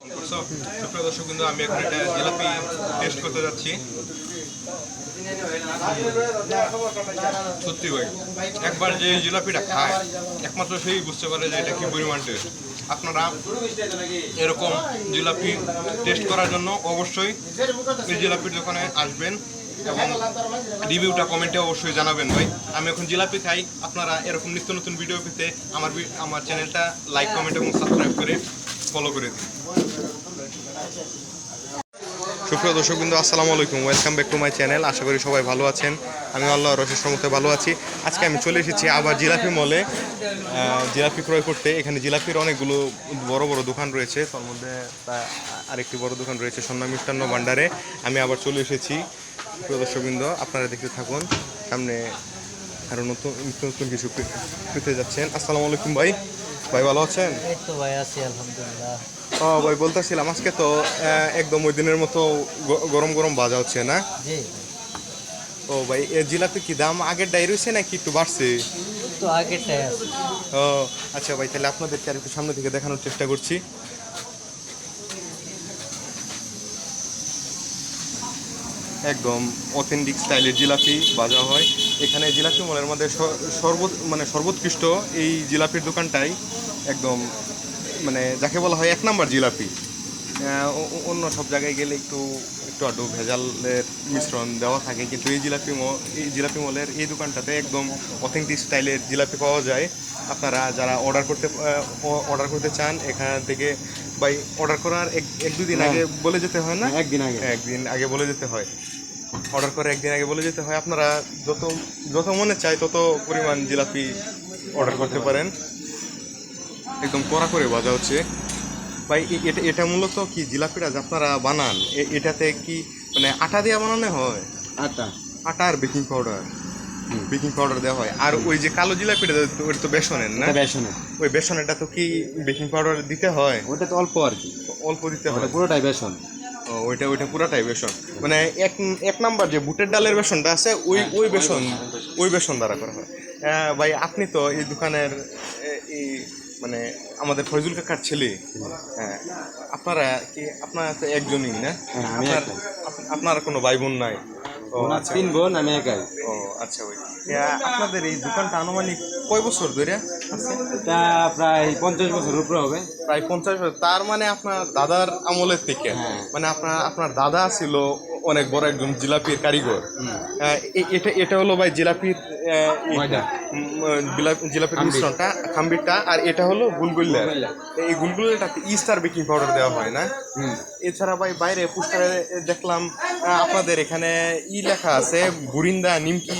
সুপ্রিয় দর্শক কিন্তু আমি এখন এটা জিলাপি টেস্ট করতে যাচ্ছি। সত্যি ভাই, একবার যে জিলাপিটা খায় একমাত্র সেই বুঝতে পারে যে এটা কি পরিমাণ টেস্ট। আপনারা এরকম জিলাপি টেস্ট করার জন্য অবশ্যই এই জিলাপির দোকানে আসবেন এবং রিভিউটা কমেন্টে অবশ্যই জানাবেন ভাই। আমি এখন জিলাপি খাই, আপনারা এরকম নিত্য নতুন ভিডিও পেতে আমার চ্যানেলটা লাইক কমেন্ট এবং সাবস্ক্রাইব করে ফলো করে দিন। সুপ্রিয় দর্শক বিন্দু আসসালামু আলাইকুম, welcome back to my channel. আশা করি সবাই ভালো আছেন। আমি আল্লাহর অশেষ রহমতে ভালো আছি। আজকে আমি চলে এসেছি আবার জিলাপি মলে জিলাপি ক্রয় করতে। এখানে জিলাপির অনেকগুলো বড় বড় দোকান রয়েছে, তার মধ্যে আরেকটি বড় দোকান রয়েছে সন্না মিষ্টান্ন ভান্ডারে। আমি আবার চলে এসেছি। সুপ্রিয় দর্শক বিন্দু আপনারা দেখতে থাকুন, সামনে আরও নতুন নতুন কিছু পেতে যাচ্ছেন। আসসালামু আলাইকুম ভাই, ভাই ভালো আছেন? এই তো ভাই আছি আলহামদুলিল্লাহ। ও ভাই, বলতেছিলাম আজকে তো একদম ওই দিনের মতো গরম গরম ভাজা হচ্ছে না? জি। ও ভাই, জিলাপি কি দাম আগের ডাই রয়েছে নাকি একটু বাড়ছে? তো আগেরটাই আছে। ও আচ্ছা ভাই, তাহলে আপনাদেরকে আর একটু সামনে থেকে দেখানোর চেষ্টা করছি। একদম অথেন্টিক স্টাইলের জিলাপি ভাজা হয় এখানে। জিলাপি মলের মধ্যে সর্বোৎকৃষ্ট এই জিলাপির দোকানটাই একদম যাকে বলা হয় 1 নাম্বার জিলাপি। অন্য সব জায়গায় গেলে একটু আড্ডু ভেজালের মিশ্রণ দেওয়া থাকে, কিন্তু এই জিলাপি মলের এই দোকানটাতে একদম অথেন্টিক স্টাইলের জিলাপি পাওয়া যায়। আপনারা যারা অর্ডার করতে চান এখান থেকে ভাই, অর্ডার করার এক দুদিন আগে বলে যেতে হয় না? একদিন আগে বলে যেতে হয়। অর্ডার করে একদিন আগে বলে যেতে হয়। আপনারা যত মনে চায় তত পরিমাণ জিলাপি অর্ডার করতে পারেন। একদম কড়া করে ভাজা হচ্ছে ভাই। এটা মূলত কি জিলাপিটা যে আপনারা বানান, এটাতে কি আটা দিয়ে বানানো হয়? আটা আর বেকিং পাউডার দেওয়া হয়। আর ওই যে কালো জিলাপিটা ওটা তো বেসনের না? বেসনের। ওই বেসনেরটা তো কি বেকিং পাউডার দিতে হয়? ওটা তো অল্প আর কি, অল্প দিতে হয়, পুরোটাই বেসন। ও ওইটা পুরাটাই বেসন, এক নাম্বার যে বুটের ডালের বেসনটা আছে ওই বেসন দ্বারা করা হয়। ভাই, আপনি তো এই দোকানের এই আমাদের ফয়জুল কাকার ছেলে। হ্যাঁ, আপনারা তো একজনই না? আপনার কোনো ভাই বোন নাই? ও আচ্ছা, 3 বোন, আমি একাই। ও আচ্ছা ভাই, আপনাদের এই দোকানটা আনুমানিক কয় বছর ধরে আছে? এটা প্রায় 50 বছরের উপরে হবে। প্রায় 50 বছর। তার আপনার দাদার আমলের থেকে? আপনার দাদা ছিল অনেক বড় একজন জিলাপির কারিগর। এটা হলো ভাই জিলাপির মিশ্রণটা, খাম্বিরটা। আর এটা হলো গুলগুল্লা। এই গুলগুল্লাটাতে ইস্ট আর বেকিং পাউডার দেওয়া হয় না? এছাড়া ভাই বাইরে পোস্টারে দেখলাম আপনাদের এখানে লেখা আছে বুরিন্দা, নিমকি।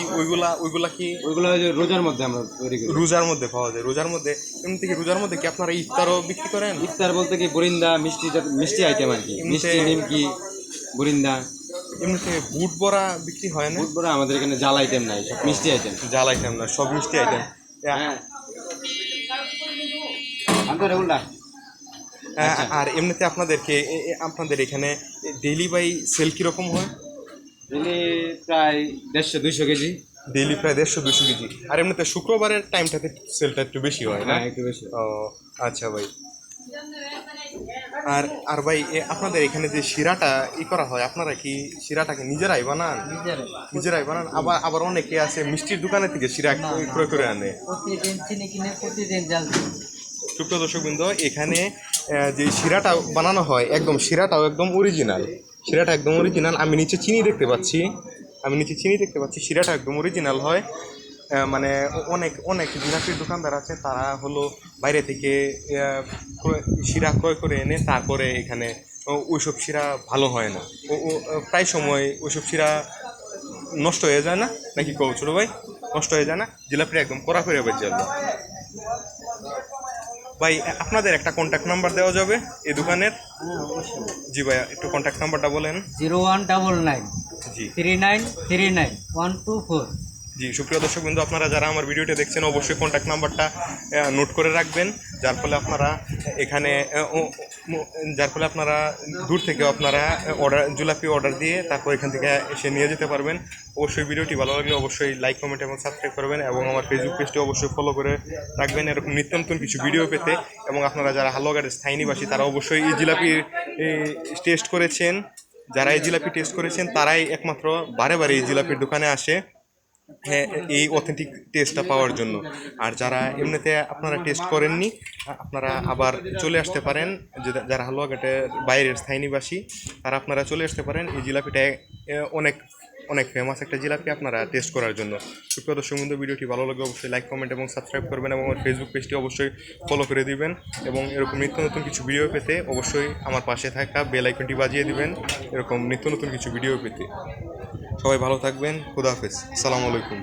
ওইগুলা কি? ওইগুলো রোজার মধ্যে আমরা তৈরি করি। রোজার মধ্যে পাওয়া যায়? রোজার মধ্যে এমনি কি রোজার মধ্যে কি আপনারা ইফতারও বিক্রি করেন? ইফতার বলতে কি বুরিন্দা, মিষ্টি আইটেম আর কি, মিষ্টি, নিমকি, বুরিন্দা। এমনিতে বুট বড়া বিক্রি হয় না? বুট বড়া আমাদের এখানে জাল আইটেম নাই, সব মিষ্টি আইটেম। জাল আইটেম না, সব মিষ্টি আইটেম। আর এমনিতে আপনাদের এখানে ডেইলি বাই সেল কিরকম হয়? ডেইলি প্রায় 150-200 কেজি। ডেইলি প্রায় 150-200 কেজি। আর এমনিতে শুক্রবারের টাইমটাতে সেলটা একটু বেশি হয় না? একটু বেশি। ও আচ্ছা ভাই। আর ভাই, আপনাদের এখানে যে শিরাটা করা হয়, আপনারা কি শিরাটাকে নিজেরাই বানান? নিজেরাই বানান। আবার অনেকে আছে মিষ্টির দোকানে থেকে শিরা ক্রয় করে আনে। প্রতিদিন চিনি কিনে প্রতিদিন জাল দিই। সুপ্রিয় দর্শকবৃন্দ, এখানে যে শিরাটা বানানো হয় শিরাটাও একদম অরিজিনাল। আমি নিচে চিনি দেখতে পাচ্ছি। শিরাটা একদম অরিজিনাল হয়। অনেক জিলাপির দোকানদার আছে, তারা হলো বাইরে থেকে শিরা ক্রয় করে এনে তারপরে এখানে ওইসব শিরা ভালো হয় না। প্রায় সময় ওইসব শিরা নষ্ট হয়ে যায় না নাকি কও ছোটো ভাই? নষ্ট হয়ে যায় না, জিলাপিটা একদম কড়া করে বেঁচে যাবে। ভাই, আপনাদের একটা কন্ট্যাক্ট নাম্বার দেওয়া যাবে এই দোকানের? জি ভাই, একটু কন্ট্যাক্ট নাম্বারটা বলেন। 0199 জি 3939 124। জি, সুপ্রিয় দর্শক বিন্দু, আপনারা যারা আমার ভিডিওটা দেখছেন অবশ্যই কন্ট্যাক্ট নাম্বারটা নোট করে রাখবেন, যার ফলে আপনারা এখানে যার ফলে আপনারা দূর থেকেও আপনারা জিলাপি অর্ডার দিয়ে তারপর এখান থেকে এসে নিয়ে যেতে পারবেন। অবশ্যই ভিডিওটি ভালো লাগলে অবশ্যই লাইক কমেন্ট এবং সাবস্ক্রাইব করবেন এবং আমার ফেসবুক পেজটি অবশ্যই ফলো করে রাখবেন এরকম নিত্য নতুন কিছু ভিডিও পেতে। এবং আপনারা যারা হালুয়াঘাটের স্থায়ী নিবাসী তারা অবশ্যই এই জিলাপির টেস্ট করেছেন, যারা এই জিলাপি টেস্ট করেছেন তারাই একমাত্র বারে বারে এই জিলাপির দোকানে আসে, হ্যাঁ, এই অথেন্টিক টেস্টটা পাওয়ার জন্য। আর যারা এমনিতে আপনারা টেস্ট করেননি আপনারা আবার চলে আসতে পারেন, যারা হালুয়াঘাটের বাইরের স্থায়ী নিবাসী তারা আপনারা চলে আসতে পারেন এই জিলাপিটা অনেক অনেক ফেমাস একটা জিলাপি আপনারা টেস্ট করার জন্য। সুপ্রিয় দর্শক বন্ধু, ভিডিওটি ভালো লাগলে অবশ্যই লাইক কমেন্ট এবং সাবস্ক্রাইব করবেন এবং আমার ফেসবুক পেজটি অবশ্যই ফলো করে দিবেন এবং এরকম নিত্য নতুন কিছু ভিডিও পেতে অবশ্যই আমার পাশে থাকা বেল আইকনটি বাজিয়ে দিবেন এরকম নিত্য নতুন কিছু ভিডিও পেতে। সবাই ভালো থাকবেন, খুদা হাফেজ, আসসালামু আলাইকুম।